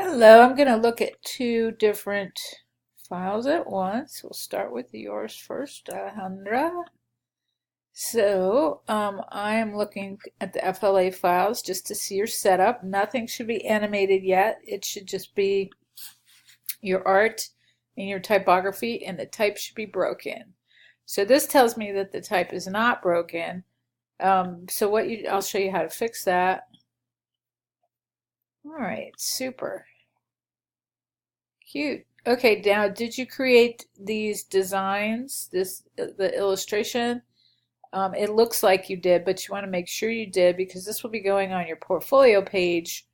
Hello, I'm going to look at two different files at once. We'll start with yours first, Alejandra. So, I am looking at the FLA files just to see your setup. Nothing should be animated yet. It should just be your art and your typography, and the type should be broken. So this tells me that the type is not broken. I'll show you how to fix that. All right, super. Cute. Okay, now did you create these designs, the illustration? It looks like you did, but you want to make sure you did because this will be going on your portfolio page,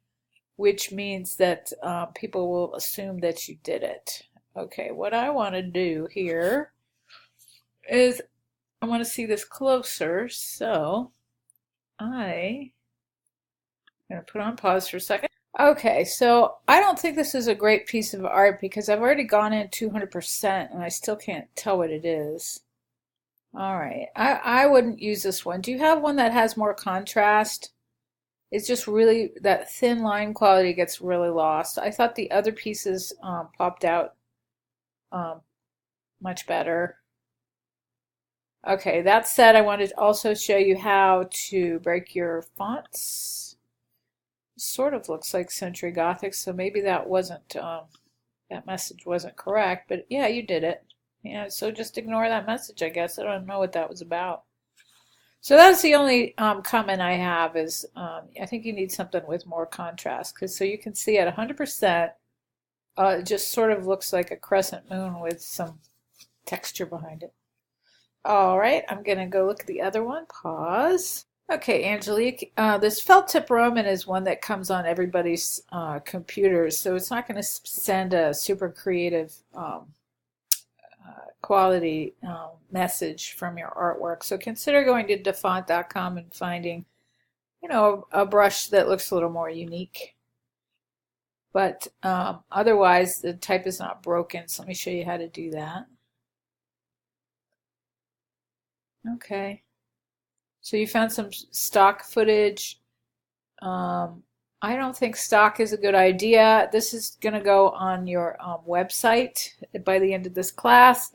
which means that people will assume that you did it. Okay, what I want to do here is I want to see this closer, so I'm going to put on pause for a second. Okay, so I don't think this is a great piece of art because I've already gone in 200% and I still can't tell what it is. All right, I wouldn't use this one. Do you have one that has more contrast? It's just really, that thin line quality gets really lost. I thought the other pieces popped out um, much better. Okay, that said, I wanted to also show you how to break your fonts. Sort of looks like Century Gothic, so maybe that wasn't that message wasn't correct, but yeah, you did it. Yeah, so just ignore that message, I guess. I don't know what that was about. So that's the only comment I have is I think you need something with more contrast, because so you can see at 100%, it just sort of looks like a crescent moon with some texture behind it. All right, I'm gonna go look at the other one. Pause. Okay, Angelique, this felt tip Roman is one that comes on everybody's computers, so it's not going to send a super creative quality message from your artwork. So consider going to dafont.com and finding, a brush that looks a little more unique. But otherwise, the type is not broken, so let me show you how to do that. Okay. So you found some stock footage. I don't think stock is a good idea. This is going to go on your website by the end of this class,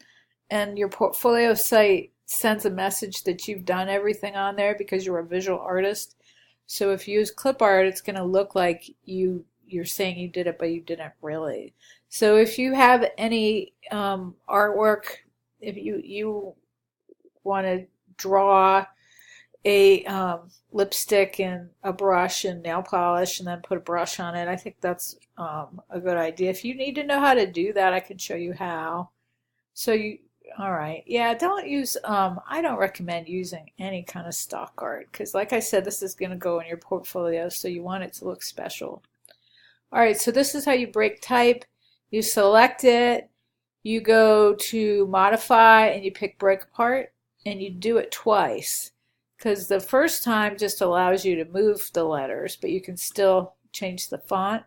and your portfolio site sends a message that you've done everything on there because you're a visual artist. So if you use clip art, it's going to look like you're saying you did it, but you didn't really. So if you have any artwork, if you want to draw a lipstick and a brush and nail polish and then put a brush on it, I think that's a good idea. If you need to know how to do that, I can show you how. All right, yeah, don't use, I don't recommend using any kind of stock art because like I said, this is going to go in your portfolio, so you want it to look special. All right, so this is how you break type. You select it, you go to modify and you pick break apart and you do it twice. Because the first time just allows you to move the letters, but you can still change the font.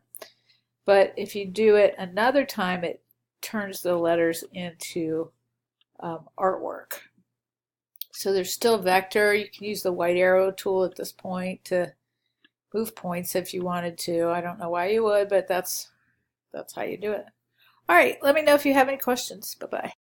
But if you do it another time, it turns the letters into artwork. So there's still vector. You can use the white arrow tool at this point to move points if you wanted to. I don't know why you would, but that's how you do it. All right, let me know if you have any questions. Bye-bye.